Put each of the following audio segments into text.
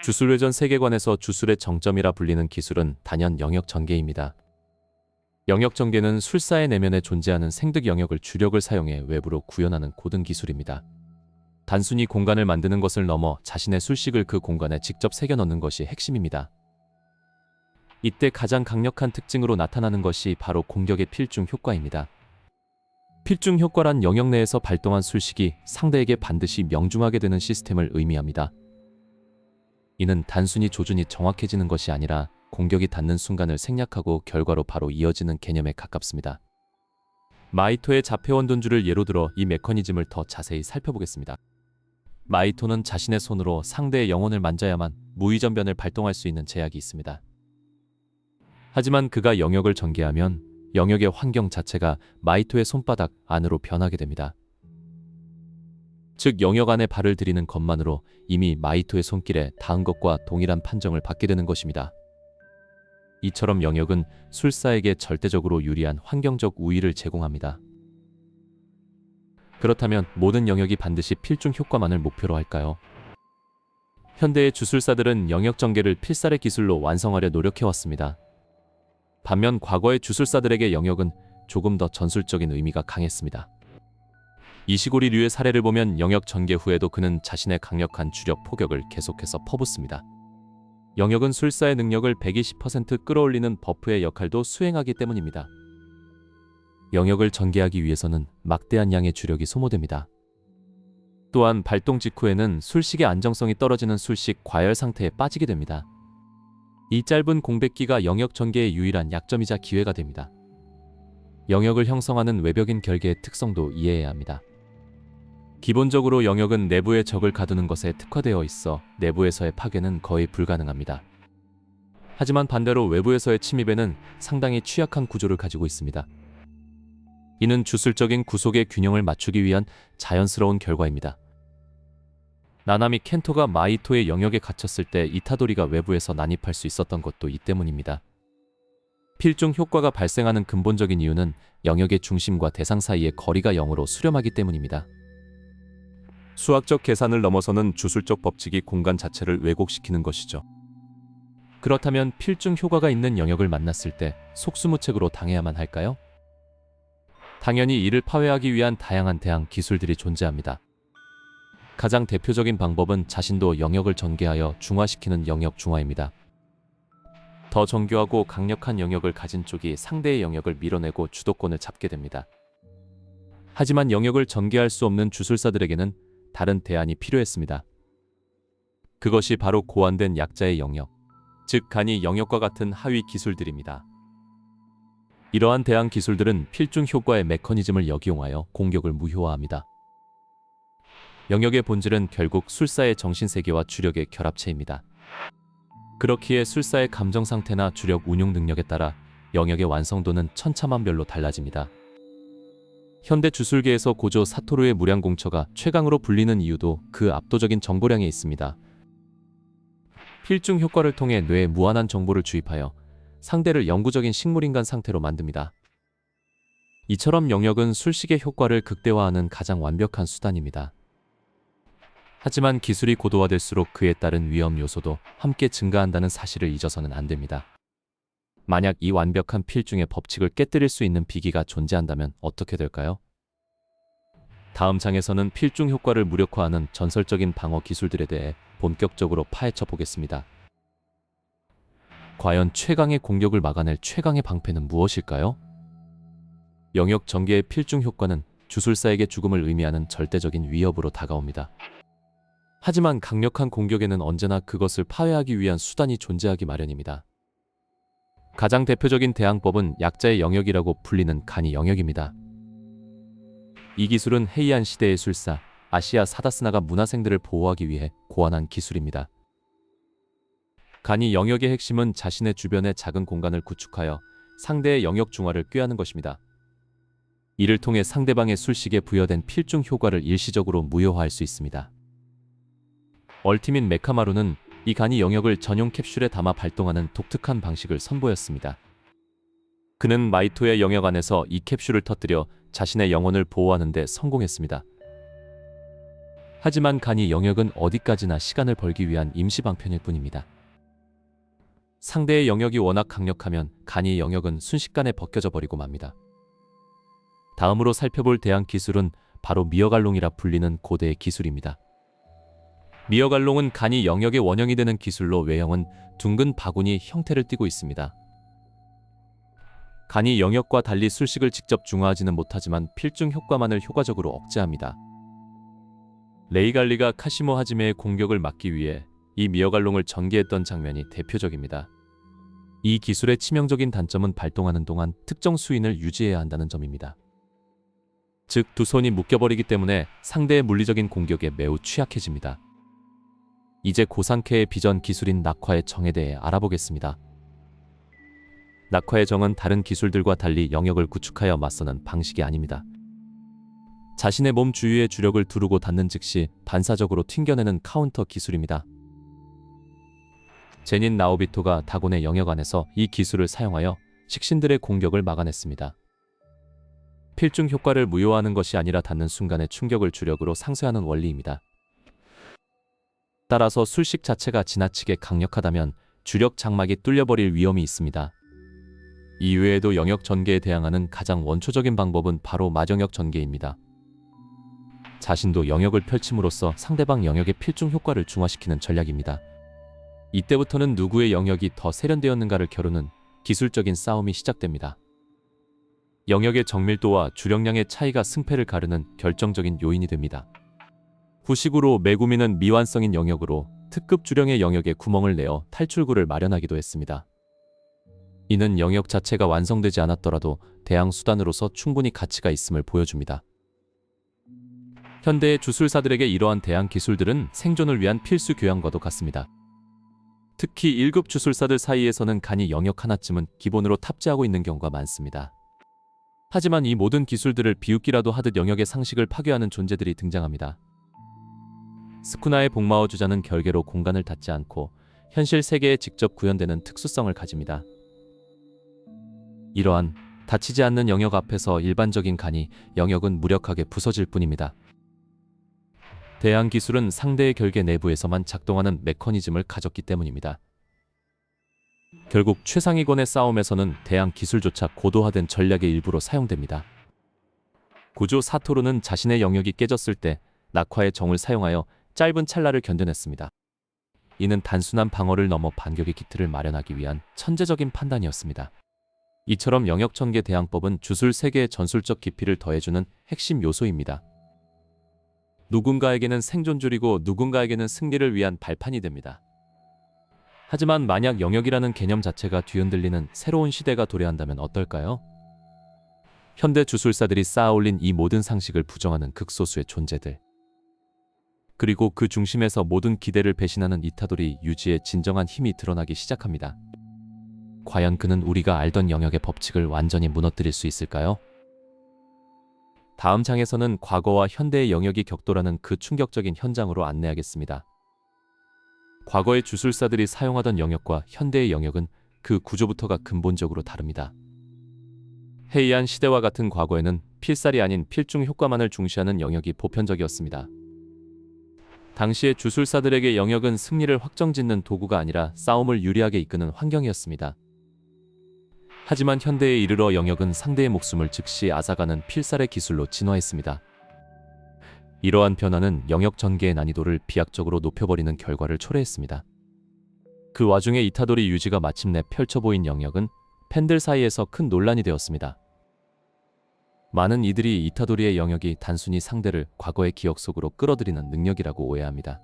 주술회전 세계관에서 주술의 정점이라 불리는 기술은 단연 영역 전개입니다. 영역 전개는 술사의 내면에 존재하는 생득 영역을 주력을 사용해 외부로 구현하는 고등 기술입니다. 단순히 공간을 만드는 것을 넘어 자신의 술식을 그 공간에 직접 새겨 넣는 것이 핵심입니다. 이때 가장 강력한 특징으로 나타나는 것이 바로 공격의 필중 효과입니다. 필중 효과란 영역 내에서 발동한 술식이 상대에게 반드시 명중하게 되는 시스템을 의미합니다. 이는 단순히 조준이 정확해지는 것이 아니라 공격이 닿는 순간을 생략하고 결과로 바로 이어지는 개념에 가깝습니다. 마이토의 자폐원돈주를 예로 들어 이 메커니즘을 더 자세히 살펴보겠습니다. 마이토는 자신의 손으로 상대의 영혼을 만져야만 무의전변을 발동할 수 있는 제약이 있습니다. 하지만 그가 영역을 전개하면 영역의 환경 자체가 마이토의 손바닥 안으로 변하게 됩니다. 즉 영역 안에 발을 들이는 것만으로 이미 마이토의 손길에 닿은 것과 동일한 판정을 받게 되는 것입니다. 이처럼 영역은 술사에게 절대적으로 유리한 환경적 우위를 제공합니다. 그렇다면 모든 영역이 반드시 필중 효과만을 목표로 할까요? 현대의 주술사들은 영역 전개를 필살의 기술로 완성하려 노력해왔습니다. 반면 과거의 주술사들에게 영역은 조금 더 전술적인 의미가 강했습니다. 이시고리류의 사례를 보면 영역 전개 후에도 그는 자신의 강력한 주력 포격을 계속해서 퍼붓습니다. 영역은 술사의 능력을 120% 끌어올리는 버프의 역할도 수행하기 때문입니다. 영역을 전개하기 위해서는 막대한 양의 주력이 소모됩니다. 또한 발동 직후에는 술식의 안정성이 떨어지는 술식 과열 상태에 빠지게 됩니다. 이 짧은 공백기가 영역 전개의 유일한 약점이자 기회가 됩니다. 영역을 형성하는 외벽인 결계의 특성도 이해해야 합니다. 기본적으로 영역은 내부의 적을 가두는 것에 특화되어 있어 내부에서의 파괴는 거의 불가능합니다. 하지만 반대로 외부에서의 침입에는 상당히 취약한 구조를 가지고 있습니다. 이는 주술적인 구속의 균형을 맞추기 위한 자연스러운 결과입니다. 나나미 켄토가 마이토의 영역에 갇혔을 때 이타도리가 외부에서 난입할 수 있었던 것도 이 때문입니다. 필중 효과가 발생하는 근본적인 이유는 영역의 중심과 대상 사이의 거리가 0으로 수렴하기 때문입니다. 수학적 계산을 넘어서는 주술적 법칙이 공간 자체를 왜곡시키는 것이죠. 그렇다면 필중 효과가 있는 영역을 만났을 때 속수무책으로 당해야만 할까요? 당연히 이를 파괴하기 위한 다양한 대항 기술들이 존재합니다. 가장 대표적인 방법은 자신도 영역을 전개하여 중화시키는 영역 중화입니다. 더 정교하고 강력한 영역을 가진 쪽이 상대의 영역을 밀어내고 주도권을 잡게 됩니다. 하지만 영역을 전개할 수 없는 주술사들에게는 다른 대안이 필요했습니다. 그것이 바로 고안된 약자의 영역, 즉 간이 영역과 같은 하위 기술들입니다. 이러한 대항 기술들은 필중 효과의 메커니즘을 역이용하여 공격을 무효화합니다. 영역의 본질은 결국 술사의 정신세계와 주력의 결합체입니다. 그렇기에 술사의 감정 상태나 주력 운용 능력에 따라 영역의 완성도는 천차만별로 달라집니다. 현대 주술계에서 고조 사토루의 무량공처가 최강으로 불리는 이유도 그 압도적인 정보량에 있습니다. 필중 효과를 통해 뇌에 무한한 정보를 주입하여 상대를 영구적인 식물인간 상태로 만듭니다. 이처럼 영역은 술식의 효과를 극대화하는 가장 완벽한 수단입니다. 하지만 기술이 고도화될수록 그에 따른 위험 요소도 함께 증가한다는 사실을 잊어서는 안 됩니다. 만약 이 완벽한 필중의 법칙을 깨뜨릴 수 있는 비기가 존재한다면 어떻게 될까요? 다음 장에서는 필중 효과를 무력화하는 전설적인 방어 기술들에 대해 본격적으로 파헤쳐 보겠습니다. 과연 최강의 공격을 막아낼 최강의 방패는 무엇일까요? 영역 전개의 필중 효과는 주술사에게 죽음을 의미하는 절대적인 위협으로 다가옵니다. 하지만 강력한 공격에는 언제나 그것을 파괴하기 위한 수단이 존재하기 마련입니다. 가장 대표적인 대항법은 약자의 영역이라고 불리는 간이 영역입니다. 이 기술은 헤이안 시대의 술사 아시아 사다스나가 문화생들을 보호하기 위해 고안한 기술입니다. 간이 영역의 핵심은 자신의 주변에 작은 공간을 구축하여 상대의 영역 중화를 꾀하는 것입니다. 이를 통해 상대방의 술식에 부여된 필중 효과를 일시적으로 무효화할 수 있습니다. 얼티밋 메카마루는 이 간이 영역을 전용 캡슐에 담아 발동하는 독특한 방식을 선보였습니다. 그는 마이토의 영역 안에서 이 캡슐을 터뜨려 자신의 영혼을 보호하는 데 성공했습니다. 하지만 간이 영역은 어디까지나 시간을 벌기 위한 임시 방편일 뿐입니다. 상대의 영역이 워낙 강력하면 간이 영역은 순식간에 벗겨져 버리고 맙니다. 다음으로 살펴볼 대항 기술은 바로 미어갈롱이라 불리는 고대의 기술입니다. 미어갈롱은 간이 영역의 원형이 되는 기술로 외형은 둥근 바구니 형태를 띠고 있습니다. 간이 영역과 달리 술식을 직접 중화하지는 못하지만 필중 효과만을 효과적으로 억제합니다. 레이갈리가 카시모 하지메의 공격을 막기 위해 이 미어갈롱을 전개했던 장면이 대표적입니다. 이 기술의 치명적인 단점은 발동하는 동안 특정 수인을 유지해야 한다는 점입니다. 즉, 두 손이 묶여버리기 때문에 상대의 물리적인 공격에 매우 취약해집니다. 이제 고상케의 비전 기술인 낙화의 정에 대해 알아보겠습니다. 낙화의 정은 다른 기술들과 달리 영역을 구축하여 맞서는 방식이 아닙니다. 자신의 몸 주위에 주력을 두르고 닿는 즉시 반사적으로 튕겨내는 카운터 기술입니다. 제닌 나오비토가 다곤의 영역 안에서 이 기술을 사용하여 식신들의 공격을 막아냈습니다. 필중 효과를 무효화하는 것이 아니라 닿는 순간의 충격을 주력으로 상쇄하는 원리입니다. 따라서 술식 자체가 지나치게 강력하다면 주력 장막이 뚫려버릴 위험이 있습니다. 이외에도 영역 전개에 대항하는 가장 원초적인 방법은 바로 마정역 전개입니다. 자신도 영역을 펼침으로써 상대방 영역의 필중 효과를 중화시키는 전략입니다. 이때부터는 누구의 영역이 더 세련되었는가를 겨루는 기술적인 싸움이 시작됩니다. 영역의 정밀도와 주력량의 차이가 승패를 가르는 결정적인 요인이 됩니다. 후식으로 메구미는 미완성인 영역으로 특급 주령의 영역에 구멍을 내어 탈출구를 마련하기도 했습니다. 이는 영역 자체가 완성되지 않았더라도 대항 수단으로서 충분히 가치가 있음을 보여줍니다. 현대의 주술사들에게 이러한 대항 기술들은 생존을 위한 필수 교양과도 같습니다. 특히 1급 주술사들 사이에서는 간이 영역 하나쯤은 기본으로 탑재하고 있는 경우가 많습니다. 하지만 이 모든 기술들을 비웃기라도 하듯 영역의 상식을 파괴하는 존재들이 등장합니다. 스쿠나의 복마어 주자는 결계로 공간을 닫지 않고 현실 세계에 직접 구현되는 특수성을 가집니다. 이러한 닫히지 않는 영역 앞에서 일반적인 간이 영역은 무력하게 부서질 뿐입니다. 대항 기술은 상대의 결계 내부에서만 작동하는 메커니즘을 가졌기 때문입니다. 결국 최상위권의 싸움에서는 대항 기술조차 고도화된 전략의 일부로 사용됩니다. 구조 사토루는 자신의 영역이 깨졌을 때 낙화의 정을 사용하여 짧은 찰나를 견뎌냈습니다. 이는 단순한 방어를 넘어 반격의 기틀을 마련하기 위한 천재적인 판단이었습니다. 이처럼 영역 전개 대항법은 주술 세계의 전술적 깊이를 더해주는 핵심 요소입니다. 누군가에게는 생존줄이고 누군가에게는 승리를 위한 발판이 됩니다. 하지만 만약 영역이라는 개념 자체가 뒤흔들리는 새로운 시대가 도래한다면 어떨까요? 현대 주술사들이 쌓아올린 이 모든 상식을 부정하는 극소수의 존재들. 그리고 그 중심에서 모든 기대를 배신하는 이타도리 유지의 진정한 힘이 드러나기 시작합니다. 과연 그는 우리가 알던 영역의 법칙을 완전히 무너뜨릴 수 있을까요? 다음 장에서는 과거와 현대의 영역이 격돌하는 그 충격적인 현장으로 안내하겠습니다. 과거의 주술사들이 사용하던 영역과 현대의 영역은 그 구조부터가 근본적으로 다릅니다. 해이한 시대와 같은 과거에는 필살이 아닌 필중 효과만을 중시하는 영역이 보편적이었습니다. 당시의 주술사들에게 영역은 승리를 확정짓는 도구가 아니라 싸움을 유리하게 이끄는 환경이었습니다. 하지만 현대에 이르러 영역은 상대의 목숨을 즉시 앗아가는 필살의 기술로 진화했습니다. 이러한 변화는 영역 전개의 난이도를 비약적으로 높여버리는 결과를 초래했습니다. 그 와중에 이타도리 유지가 마침내 펼쳐보인 영역은 팬들 사이에서 큰 논란이 되었습니다. 많은 이들이 이타도리의 영역이 단순히 상대를 과거의 기억 속으로 끌어들이는 능력이라고 오해합니다.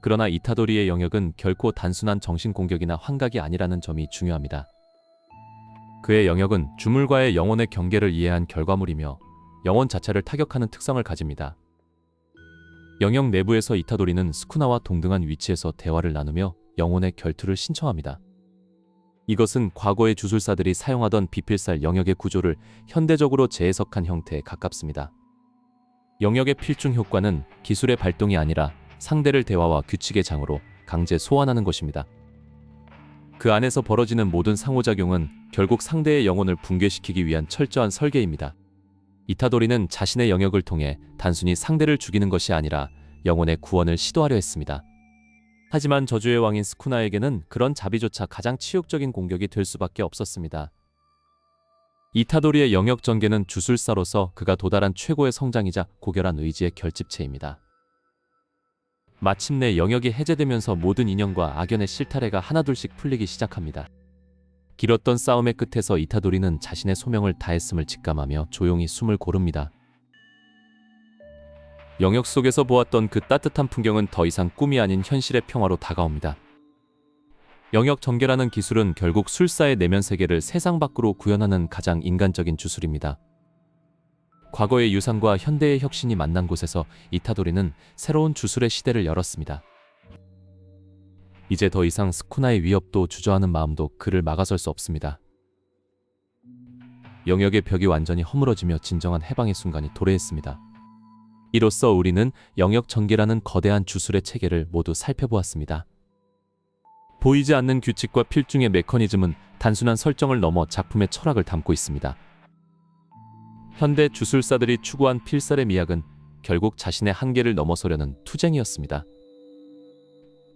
그러나 이타도리의 영역은 결코 단순한 정신공격이나 환각이 아니라는 점이 중요합니다. 그의 영역은 주물과의 영혼의 경계를 이해한 결과물이며 영혼 자체를 타격하는 특성을 가집니다. 영역 내부에서 이타도리는 스쿠나와 동등한 위치에서 대화를 나누며 영혼의 결투를 신청합니다. 이것은 과거의 주술사들이 사용하던 비필살 영역의 구조를 현대적으로 재해석한 형태에 가깝습니다. 영역의 필중 효과는 기술의 발동이 아니라 상대를 대화와 규칙의 장으로 강제 소환하는 것입니다. 그 안에서 벌어지는 모든 상호작용은 결국 상대의 영혼을 붕괴시키기 위한 철저한 설계입니다. 이타도리는 자신의 영역을 통해 단순히 상대를 죽이는 것이 아니라 영혼의 구원을 시도하려 했습니다. 하지만 저주의 왕인 스쿠나에게는 그런 자비조차 가장 치욕적인 공격이 될 수밖에 없었습니다. 이타도리의 영역 전개는 주술사로서 그가 도달한 최고의 성장이자 고결한 의지의 결집체입니다. 마침내 영역이 해제되면서 모든 인연과 악연의 실타래가 하나둘씩 풀리기 시작합니다. 길었던 싸움의 끝에서 이타도리는 자신의 소명을 다했음을 직감하며 조용히 숨을 고릅니다. 영역 속에서 보았던 그 따뜻한 풍경은 더 이상 꿈이 아닌 현실의 평화로 다가옵니다. 영역 전개라는 기술은 결국 술사의 내면 세계를 세상 밖으로 구현하는 가장 인간적인 주술입니다. 과거의 유산과 현대의 혁신이 만난 곳에서 이타도리는 새로운 주술의 시대를 열었습니다. 이제 더 이상 스쿠나의 위협도 주저하는 마음도 그를 막아설 수 없습니다. 영역의 벽이 완전히 허물어지며 진정한 해방의 순간이 도래했습니다. 이로써 우리는 영역 전개라는 거대한 주술의 체계를 모두 살펴보았습니다. 보이지 않는 규칙과 필중의 메커니즘은 단순한 설정을 넘어 작품의 철학을 담고 있습니다. 현대 주술사들이 추구한 필살의 미학은 결국 자신의 한계를 넘어서려는 투쟁이었습니다.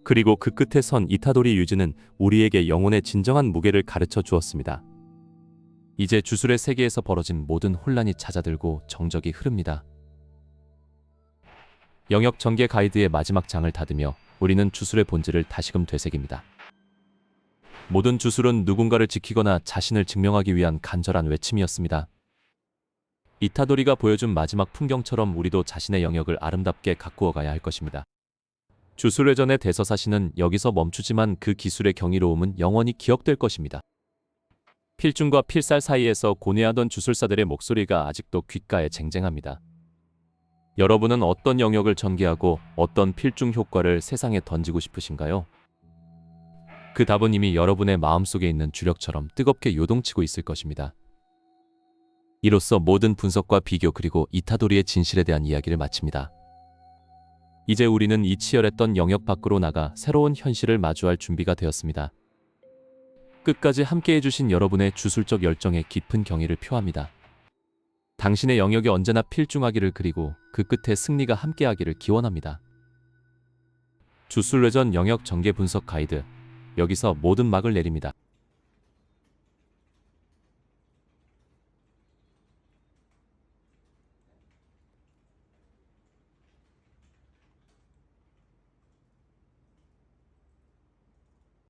그리고 그 끝에 선 이타도리 유즈는 우리에게 영혼의 진정한 무게를 가르쳐 주었습니다. 이제 주술의 세계에서 벌어진 모든 혼란이 잦아들고 정적이 흐릅니다. 영역 전개 가이드의 마지막 장을 닫으며 우리는 주술의 본질을 다시금 되새깁니다. 모든 주술은 누군가를 지키거나 자신을 증명하기 위한 간절한 외침이었습니다. 이타도리가 보여준 마지막 풍경처럼 우리도 자신의 영역을 아름답게 가꾸어 가야 할 것입니다. 주술회전의 대서사시는 여기서 멈추지만 그 기술의 경이로움은 영원히 기억될 것입니다. 필중과 필살 사이에서 고뇌하던 주술사들의 목소리가 아직도 귓가에 쟁쟁합니다. 여러분은 어떤 영역을 전개하고 어떤 필중 효과를 세상에 던지고 싶으신가요? 그 답은 이미 여러분의 마음속에 있는 주력처럼 뜨겁게 요동치고 있을 것입니다. 이로써 모든 분석과 비교 그리고 이타도리의 진실에 대한 이야기를 마칩니다. 이제 우리는 이 치열했던 영역 밖으로 나가 새로운 현실을 마주할 준비가 되었습니다. 끝까지 함께해 주신 여러분의 주술적 열정에 깊은 경의를 표합니다. 당신의 영역이 언제나 필중하기를 그리고 그 끝에 승리가 함께하기를 기원합니다. 주술회전 영역 전개 분석 가이드, 여기서 모든 막을 내립니다.